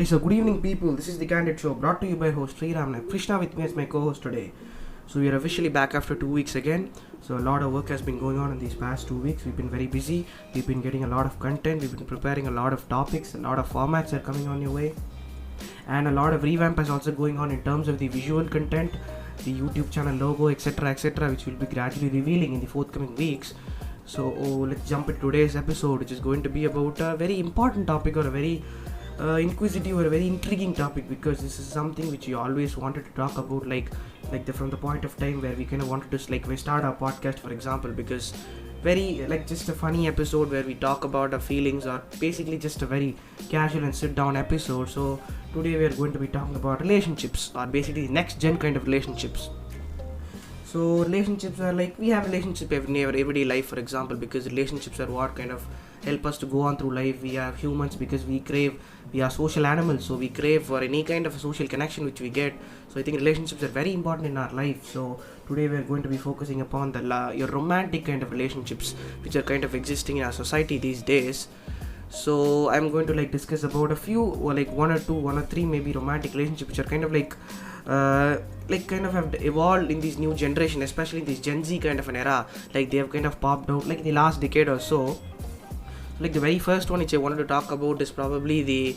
Hey, so good evening, people. This is the Candid show brought to you by host Sriram and Krishna with me as my co-host today. So we are officially back after 2 weeks again. So a lot of work has been going on in these past 2 weeks. We've been very busy. We've been getting a lot of content. We've been preparing a lot of topics. A lot of formats are coming on your way, and a lot of revamp is also going on in terms of the visual content, the YouTube channel logo, etc., which will be gradually revealing in the forthcoming weeks. So let's jump into today's episode, which is going to be about a very important topic, or a very inquisitive or a very intriguing topic, because this is something which we always wanted to talk about, from the point of time where we kind of wanted to we start our podcast, for example, because very just a funny episode where we talk about our feelings, or basically just a very casual and sit down episode. So today we are going to be talking about relationships, or basically next gen kind of relationships. So relationships are we have relationship in our everyday life, for example, because relationships are what kind of help us to go on through life. We are humans because we are social animals, so we crave for any kind of a social connection which we get. So I think relationships are very important in our life. So today we are going to be focusing upon your romantic kind of relationships which are kind of existing in our society these days. So I'm going to discuss about a few, or one or three maybe romantic relationships which are kind of have evolved in this new generation, especially in this Gen Z kind of an era. They have kind of popped out the last decade or so. The very first one which I wanted to talk about is probably the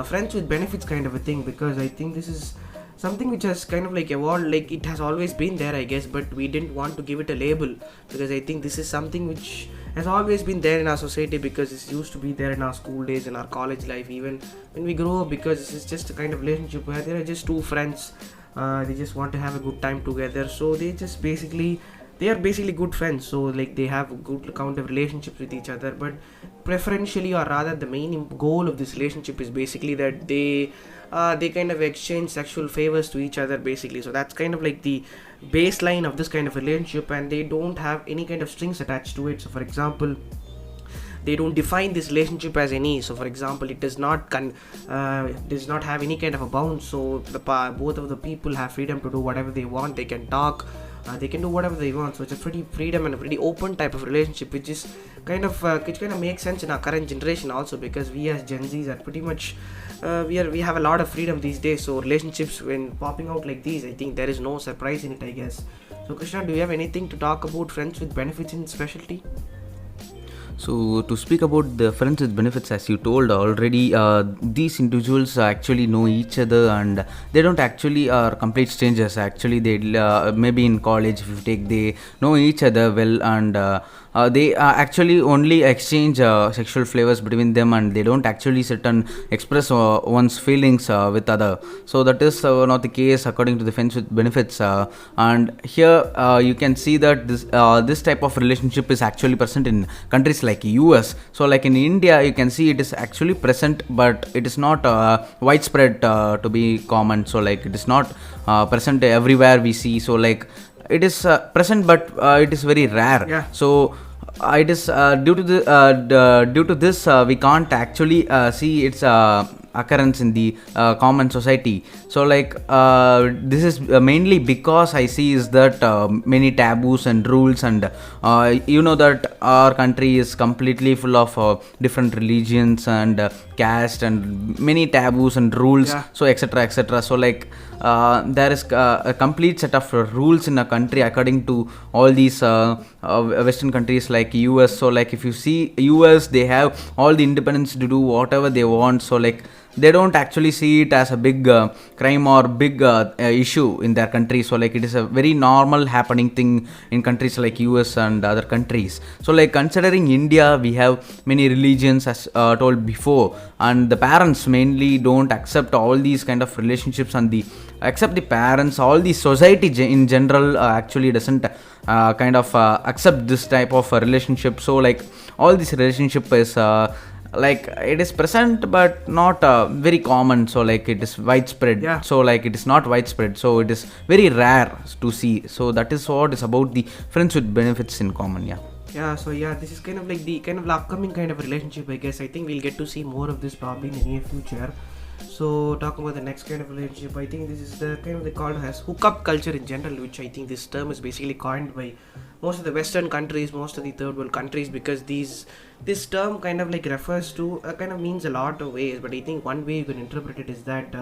friends with benefits kind of a thing, because I think this is something which has kind of evolved. It has always been there, I guess, but we didn't want to give it a label, because I think this is something which has always been there in our society, because it used to be there in our school days, in our college life, even when we grow up, because this is just a kind of relationship where there are just two friends. They just want to have a good time together, so they are basically good friends. So they have a good count of relationships with each other, but preferentially, or rather the main goal of this relationship is basically that they kind of exchange sexual favors to each other, basically. So that's kind of the baseline of this kind of relationship, and they don't have any kind of strings attached to it. So for example, they don't define this relationship as any. So for example, it does not have any kind of a bound. So both of the people have freedom to do whatever they want. They can talk, they can do whatever they want. So it's a pretty freedom and a pretty open type of relationship, which is kind of makes sense in our current generation also, because we as Gen Zs are pretty much we have a lot of freedom these days. So relationships, when popping out like these, I think there is no surprise in it, I guess. So Krishna, do you have anything to talk about friends with benefits in specialty? So to speak about the friends with benefits, as you told already, these individuals actually know each other, and they don't actually are complete strangers. Actually, they maybe in college, if you take, they know each other well, and they actually only exchange sexual flavors between them, and they don't actually sit and express one's feelings with other. So that is not the case according to the friends with benefits. And here you can see that this type of relationship is actually present in countries like US. So in India, you can see it is actually present, but it is not widespread to be common. So it is not present everywhere we see. So it is present, but it is very rare. Yeah. So it is due to this we can't actually see its occurrence in the common society. So this is mainly because I see is that many taboos and rules, and that our country is completely full of different religions and caste, and many taboos and rules. Yeah. So etc. So there is a complete set of rules in a country according to all these western countries like US. So if you see US, they have all the independence to do whatever they want. So they don't actually see it as a big crime or big issue in their country. So it is a very normal happening thing in countries like US and other countries. So considering India, we have many religions, as told before, and the parents mainly don't accept all these kind of relationships, and except the parents, all the society in general actually doesn't accept this type of relationship. So all this relationship is it is present, but not very common. So it is widespread. Yeah. So it is not widespread, so it is very rare to see. So that is what is about the friends with benefits in common. So this is kind of the upcoming kind of relationship, I guess. I think we'll get to see more of this probably in the near future. So talking about the next kind of relationship, I think this is the kind of they called as hookup culture in general, which I think this term is basically coined by most of the Western countries, most of the third world countries, because this term kind of like refers to kind of means a lot of ways. But I think one way you can interpret it is that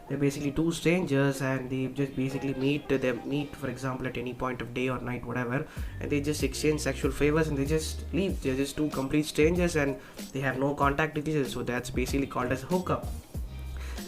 they're basically two strangers and they just basically meet for example at any point of day or night, whatever, and they just exchange sexual favors and they just leave. They're just two complete strangers and they have no contact with each other. So that's basically called as hookup.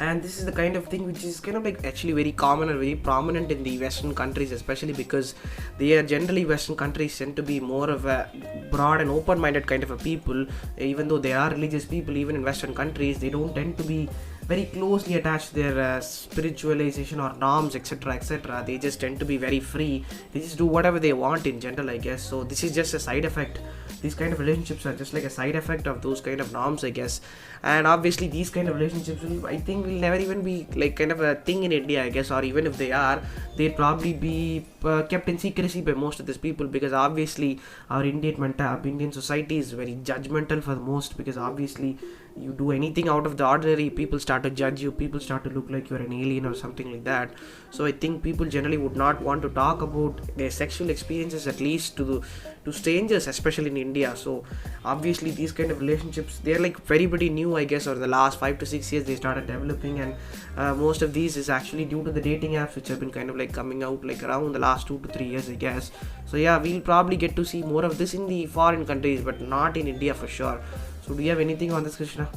And this is the kind of thing which is kind of like actually very common and very prominent in the Western countries, especially because they are generally Western countries tend to be more of a broad and open-minded kind of a people. Even though they are religious people, even in Western countries, they don't tend to be very closely attached to their spiritualization or norms, etc., etc. They just tend to be very free. They just do whatever they want in general, I guess. So this is just a side effect. These kind of relationships are just like a side effect of those kind of norms, I guess. And obviously these kind of relationships will never even be like kind of a thing in India, I guess. Or even if they are, they'd probably be kept in secrecy by most of these people, because obviously our Indian society is very judgmental for the most, because obviously you do anything out of the ordinary, people start to judge you, people start to look like you're an alien or something like that. So I think people generally would not want to talk about their sexual experiences, at least to strangers, especially in India. So obviously these kind of relationships, they're like very pretty new, I guess, or the last 5 to 6 years they started developing. And most of these is actually due to the dating apps which have been kind of like coming out like around the last 2 to 3 years, I guess. So yeah, we'll probably get to see more of this in the foreign countries, but not in India for sure. So do you have anything on this, Krishna?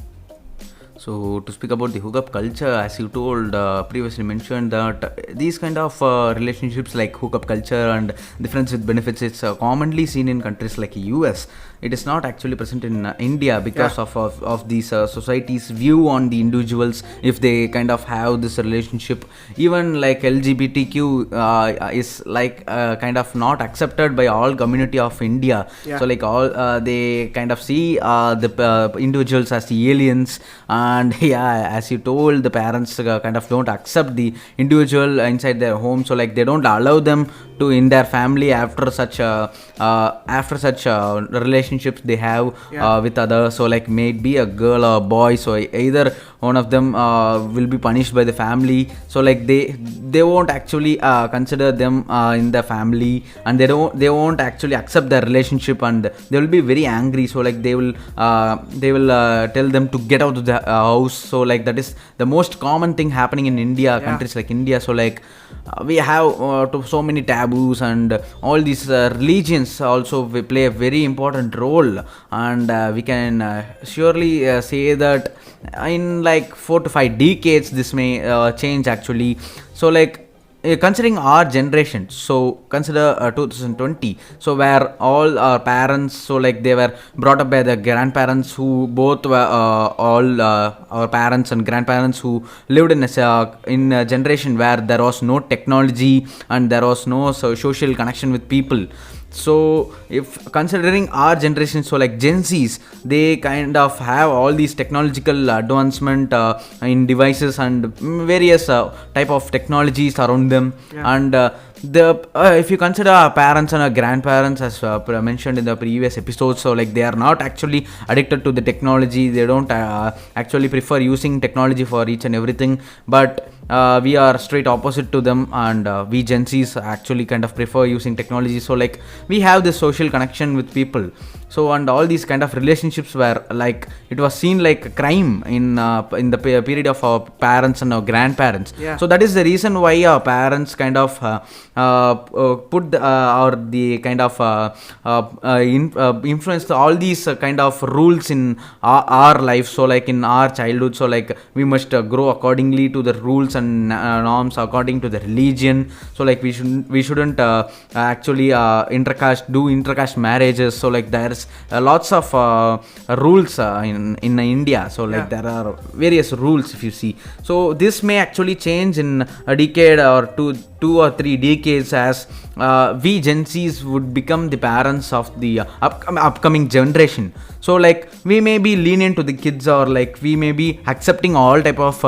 So to speak about the hookup culture, as you told previously mentioned that these kind of relationships like hookup culture and the friends with benefits, it's commonly seen in countries like US. It is not actually present in India because of these society's view on the individuals if they kind of have this relationship. Even like LGBTQ is like kind of not accepted by all community of India. So like all they kind of see the individuals as the aliens. And yeah, as you told, the parents kind of don't accept the individual inside their home. So like they don't allow them to in their family after such relationships they have with others. So like may it be a girl or a boy, so either one of them will be punished by the family. So like they won't actually consider them in the family, and they won't actually accept their relationship, and they will be very angry. So like they will tell them to get out of the house. So like that is the most common thing happening in India, countries like India. So like we have so many taboos, and all these religions also play a very important role. And we can surely say that in like 4 to 5 decades this may change actually. So like considering our generation, so consider 2020, so where all our parents, so like they were brought up by the grandparents who both were all our parents and grandparents who lived in a generation where there was no technology and there was no social connection with people. So if considering our generation, so like Gen Zs, they kind of have all these technological advancement in devices and various type of technologies around them. And if you consider our parents and our grandparents, as mentioned in the previous episodes, so like they are not actually addicted to the technology. They don't actually prefer using technology for each and everything, but we are straight opposite to them, and we Gen Zs actually kind of prefer using technology. So like we have this social connection with people. So and all these kind of relationships were like it was seen like a crime in the period of our parents and our grandparents. So that is the reason why our parents kind of put the kind of influence all these kind of rules in our life. So like in our childhood, so like we must grow accordingly to the rules and norms according to the religion. So like we shouldn't actually intercaste marriages. So like there's lots of rules in India. So like there are various rules if you see. So this may actually change in a decade or two or three decades, as we Gen Zs would become the parents of the upcoming generation. So like we may be lenient to the kids, or like we may be accepting all type of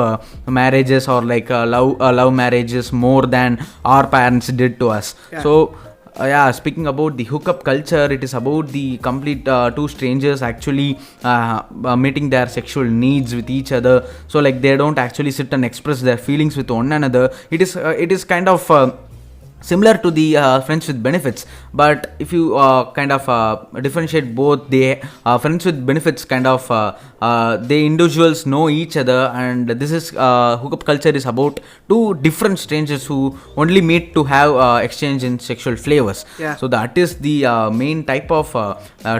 marriages or like love marriages more than our parents did to us. So yeah, speaking about the hookup culture, it is about the complete two strangers actually meeting their sexual needs with each other. So like they don't actually sit and express their feelings with one another. It is kind of similar to the friends with benefits, but if you kind of differentiate both, the friends with benefits kind of the individuals know each other, and this is hookup culture is about two different strangers who only meet to have exchange in sexual flavors. Yeah. So that is the main type of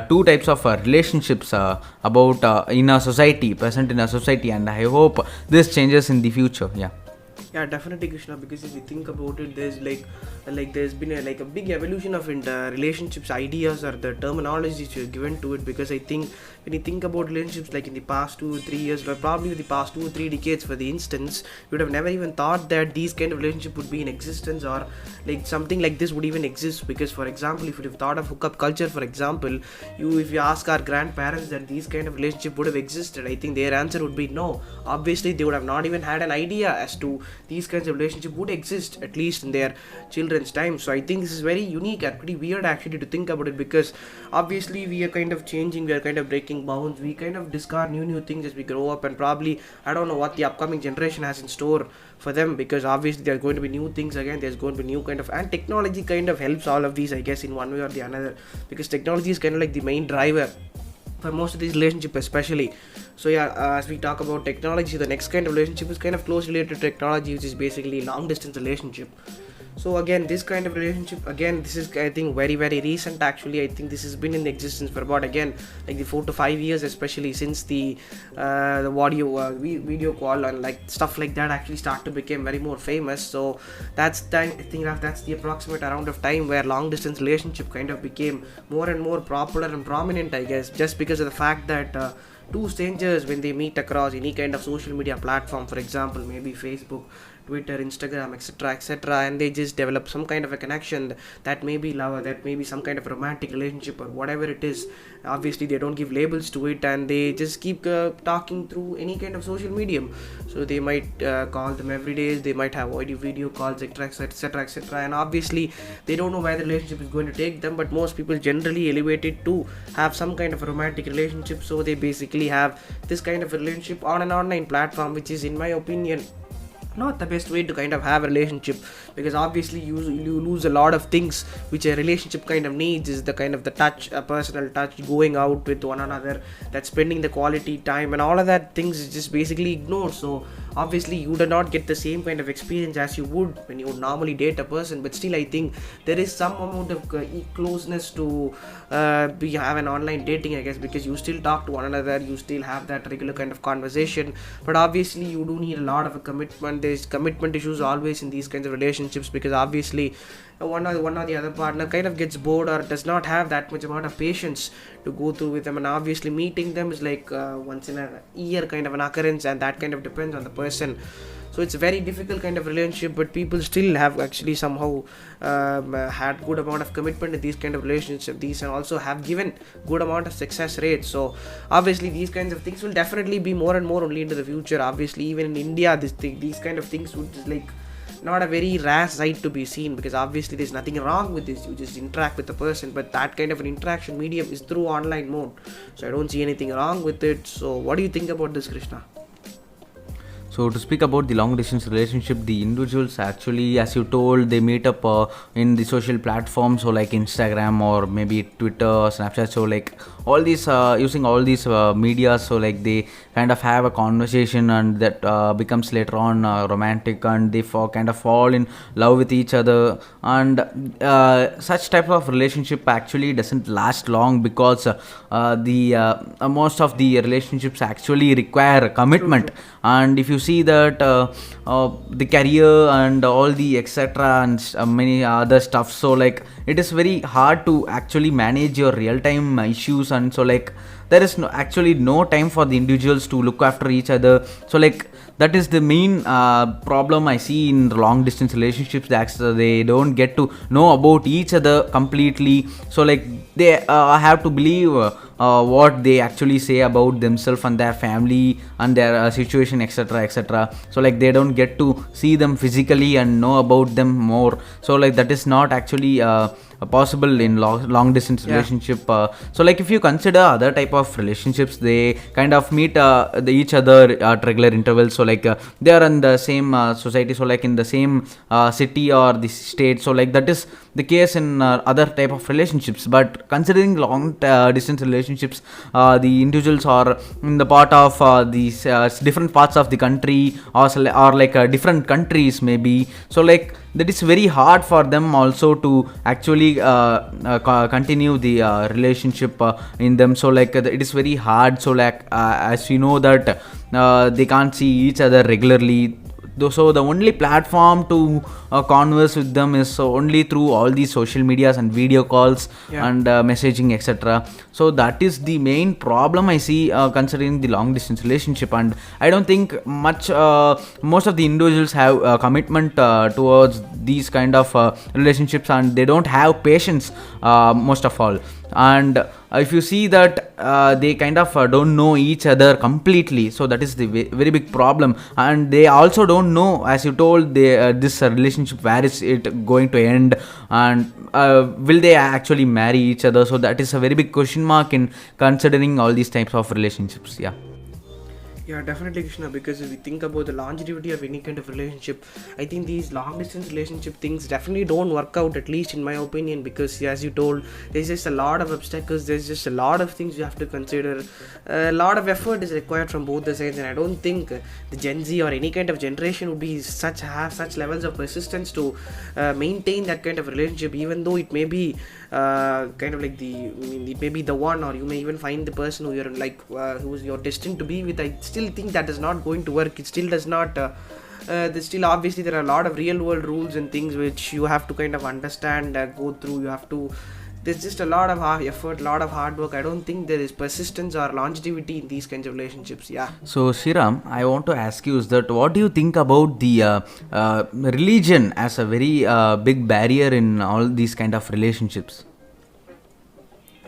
two types of relationships about in a society, present in a society, and I hope this changes in the future. Yeah. Yeah, definitely, Krishna. Because if you think about it, there's there's been a big evolution of relationships ideas or the terminologies you're given to it. Because I think when you think about relationships like in the past 2 or 3 years, or probably the past 2 or 3 decades, for the instance, you would have never even thought that these kind of relationship would be in existence, or like something like this would even exist. Because for example, if you'd have thought of hookup culture, for example, if you ask our grandparents that these kind of relationship would have existed, I think their answer would be no. Obviously, they would have not even had an idea as to these kinds of relationship would exist, at least in their children's time. So I think this is very unique and pretty weird actually to think about it, because obviously we are kind of changing, we are kind of breaking bounds, we kind of discard new things as we grow up, and probably I don't know what the upcoming generation has in store for them, because obviously there's going to be new things again, there's going to be new kind of, and technology kind of helps all of these, I guess, in one way or the another, because technology is kind of like the main driver for most of these relationships especially. So yeah, as we talk about technology, the next kind of relationship is kind of close related to technology, which is basically long distance relationship. So again, this kind of relationship, again, this is I think very recent actually. I think this has been in existence for about, again, like the 4 to 5 years, especially since the audio video call and like stuff like that actually start to become very more famous. So that's time, I think that's the approximate around of time where long distance relationship kind of became more and more popular and prominent, I guess, just because of the fact that two strangers, when they meet across any kind of social media platform, for example maybe Facebook, Twitter, Instagram, etc., and they just develop some kind of a connection, that may be love, that may be some kind of romantic relationship or whatever it is. Obviously they don't give labels to it, and they just keep talking through any kind of social medium. So they might call them every day, they might have audio video calls, etc., and obviously they don't know where the relationship is going to take them, but most people generally elevate it to have some kind of a romantic relationship. So they basically have this kind of a relationship on an online platform, which is, in my opinion, not the best way to kind of have a relationship, because obviously you lose a lot of things which a relationship kind of needs, is the kind of the touch, a personal touch, going out with one another, that spending the quality time, and all of that things is just basically ignored. So obviously you do not get the same kind of experience as you would when you would normally date a person, but still I think there is some amount of closeness to have an online dating, I guess, because you still talk to one another, you still have that regular kind of conversation, but obviously you do need a lot of a commitment. There's commitment issues always in these kinds of relationships, because obviously one or the other partner kind of gets bored or does not have that much amount of patience to go through with them, and obviously meeting them is like once in a year kind of an occurrence, and that kind of depends on the person. So it's a very difficult kind of relationship, but people still have actually somehow had good amount of commitment in these kind of relationships, these, and also have given good amount of success rates. So obviously these kinds of things will definitely be more and more only into the future. Obviously even in India, these kind of things would just like not a very rare sight to be seen, because obviously there's nothing wrong with this, you just interact with the person, but that kind of an interaction medium is through online mode, so I don't see anything wrong with it. So what do you think about this, Krishna? So to speak about the long distance relationship, the individuals actually, as you told, they meet up in the social platforms, so like Instagram or maybe Twitter or Snapchat. So like all these using all these media, so like they kind of have a conversation, and that becomes later on romantic, and they kind of fall in love with each other, and such type of relationship actually doesn't last long, because the most of the relationships actually require commitment. And if you see that the career and all the etc and many other stuff, so like it is very hard to actually manage your real time issues, and so like there is actually no time for the individuals to look after each other. So like that is the main problem I see in long distance relationships, that they don't get to know about each other completely. So like they have to believe what they actually say about themselves and their family and their situation, etc., etc. So like they don't get to see them physically and know about them more. So like that is not actually possible in long distance relationship. So like if you consider other type of relationships, they kind of meet each other at regular intervals. So like they are in the same society, so like in the same city or the state. So like that is the case in other type of relationships. But considering long distance relationships, the individuals are in the part of these different parts of the country, or like different countries maybe. So like that is very hard for them also to actually continue the relationship in them. So like it is very hard. So like as you know that they can't see each other regularly. So the only platform to converse with them is only through all these social medias and video calls and messaging, etc. So that is the main problem I see considering the long distance relationship. And I don't think most of the individuals have commitment towards these kind of relationships, and they don't have patience most of all. And if you see that they kind of don't know each other completely, so that is the very big problem. And they also don't know, as you told, this relationship, where is it going to end, and will they actually marry each other. So that is a very big question mark in considering all these types of relationships. Yeah, definitely, Krishna, because if we think about the longevity of any kind of relationship, I think these long distance relationship things definitely don't work out, at least in my opinion, because as you told, there's just a lot of obstacles, there's just a lot of things you have to consider, a lot of effort is required from both the sides. And I don't think the Gen Z or any kind of generation would be have such levels of persistence to maintain that kind of relationship, even though it may be kind of like it may be the one, or you may even find the person who you're like who you're destined to be with. I still think that is not going to work. It still does not there's still, obviously there are a lot of real world rules and things which you have to kind of understand, go through. You have to, there's just a lot of effort, a lot of hard work. I don't think there is persistence or longevity in these kinds of relationships. So Sriram, I want to ask you is that what do you think about the religion as a very big barrier in all these kind of relationships?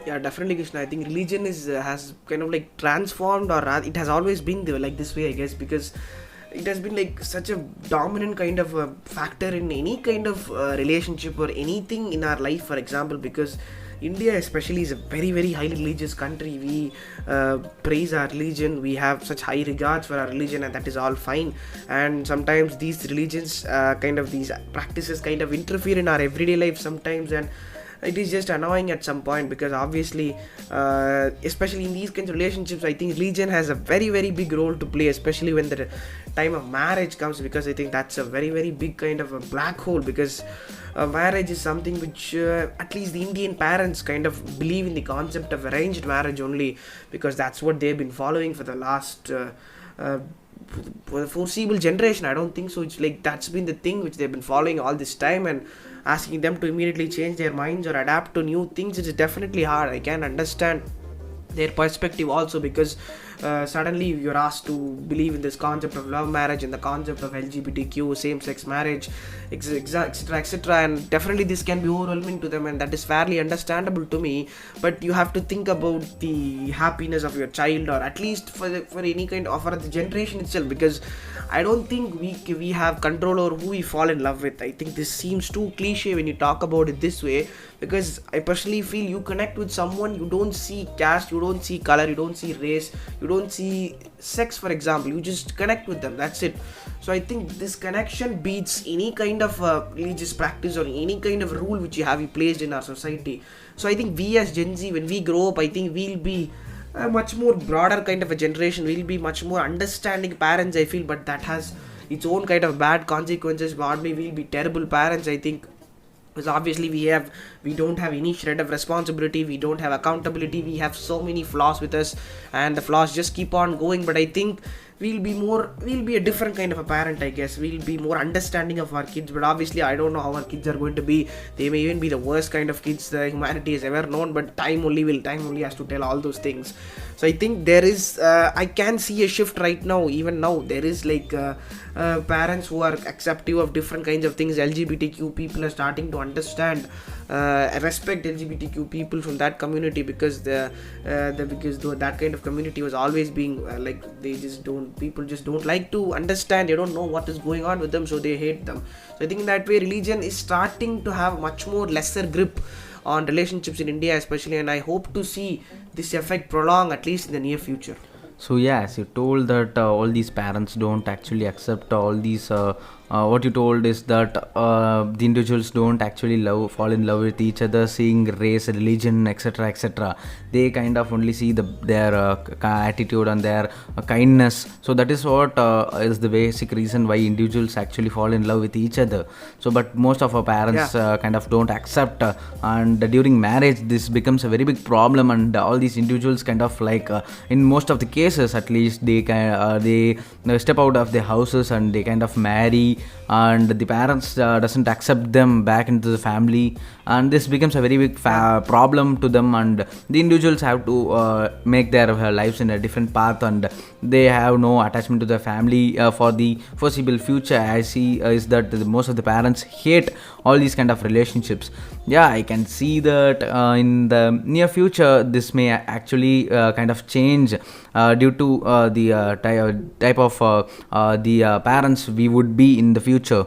Yeah, definitely, Krishna. I think religion has kind of like transformed, or it has always been like this way, I guess, because it has been like such a dominant kind of factor in any kind of relationship or anything in our life. For example, because India especially is a very, very highly religious country. We praise our religion, we have such high regards for our religion, and that is all fine. And sometimes these religions these practices kind of interfere in our everyday life sometimes, and it is just annoying at some point, because obviously especially in these kinds of relationships, I think religion has a very, very big role to play, especially when the time of marriage comes, because I think that's a very, very big kind of a black hole. Because marriage is something which at least the Indian parents kind of believe in the concept of arranged marriage only, because that's what they've been following for the last for the foreseeable generation. I don't think so. It's like that's been the thing which they've been following all this time, and asking them to immediately change their minds or adapt to new things, it is definitely hard. I can understand their perspective also, because suddenly you're asked to believe in this concept of love marriage and the concept of LGBTQ, same-sex marriage, etc., etc., and definitely this can be overwhelming to them, and that is fairly understandable to me. But you have to think about the happiness of your child, or at least for any kind of, for the generation itself, because I don't think we have control over who we fall in love with. I think this seems too cliche when you talk about it this way, because I personally feel you connect with someone, you don't see caste, you don't see color, you don't see race, you don't see sex, for example. You just connect with them, that's it. So I think this connection beats any kind of religious practice or any kind of rule which you have placed in our society. So I think we as Gen Z, when we grow up, I think we'll be a much more broader kind of a generation. We'll be much more understanding parents, I feel, but that has its own kind of bad consequences. Probably we'll be terrible parents, I think, because obviously we don't have any shred of responsibility, we don't have accountability, we have so many flaws with us, and the flaws just keep on going. But I think we'll be a different kind of a parent, I guess. We'll be more understanding of our kids, but obviously I don't know how our kids are going to be. They may even be the worst kind of kids the humanity has ever known, but time only has to tell all those things. So I think there is I can see a shift right now. Even now there is like parents who are accepting of different kinds of things. LGBTQ people are starting to understand, respect LGBTQ people from that community, because that kind of community was always being like, people just don't like to understand. They don't know what is going on with them, so they hate them. So I think in that way religion is starting to have much more lesser grip on relationships in India especially, and I hope to see this effect prolong at least in the near future. So yeah, as you told that all these parents don't actually accept all these. What you told is that the individuals don't actually fall in love with each other, seeing race, religion, etc., etc. They kind of only see their attitude and their kindness. So that is what is the basic reason why individuals actually fall in love with each other. So, but most of our parents kind of don't accept, and during marriage, this becomes a very big problem. And all these individuals kind of like, in most of the cases, at least, they step out of their houses and they kind of marry, and the parents doesn't accept them back into the family, and this becomes a very big problem to them, and the individuals have to make their lives in a different path, and they have no attachment to their family for the foreseeable future. I see is that most of the parents hate all these kind of relationships. Yeah, I can see that in the near future this may actually kind of change due to the type of the parents we would be in the future.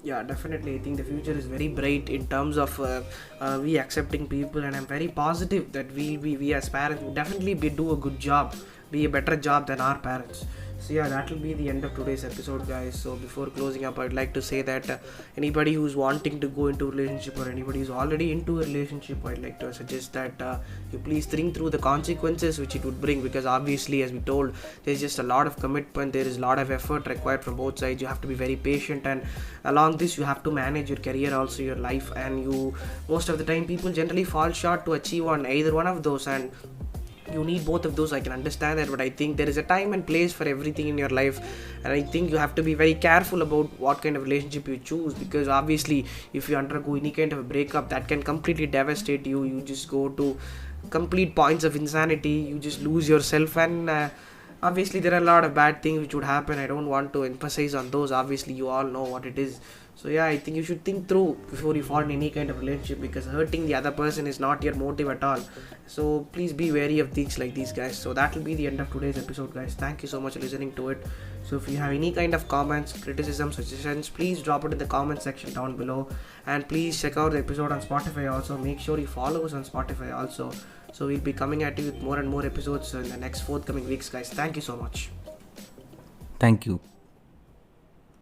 Yeah, definitely. I think the future is very bright in terms of we accepting people, and I'm very positive that we as parents will definitely do a good job, be a better job than our parents. So yeah, that will be the end of today's episode, guys. So before closing up, I'd like to say that anybody who's wanting to go into a relationship, or anybody who's already into a relationship, I'd like to suggest that you please think through the consequences which it would bring, because obviously, as we told, there's just a lot of commitment, there is a lot of effort required from both sides. You have to be very patient, and along this you have to manage your career, also your life, and most of the time people generally fall short to achieve on either one of those, and you need both of those. I can understand that, but I think there is a time and place for everything in your life, and I think you have to be very careful about what kind of relationship you choose, because obviously if you undergo any kind of a breakup, that can completely devastate you. You just go to complete points of insanity, you just lose yourself, and obviously there are a lot of bad things which would happen. I don't want to emphasize on those. Obviously you all know what it is. So yeah, I think you should think through before you fall in any kind of relationship, because hurting the other person is not your motive at all. So please be wary of things like these, guys. So that will be the end of today's episode, guys. Thank you so much for listening to it. So if you have any kind of comments, criticisms, suggestions, please drop it in the comment section down below, and please check out the episode on Spotify also. Make sure you follow us on Spotify also. So we'll be coming at you with more and more episodes in the next forthcoming weeks, guys. Thank you so much. Thank you.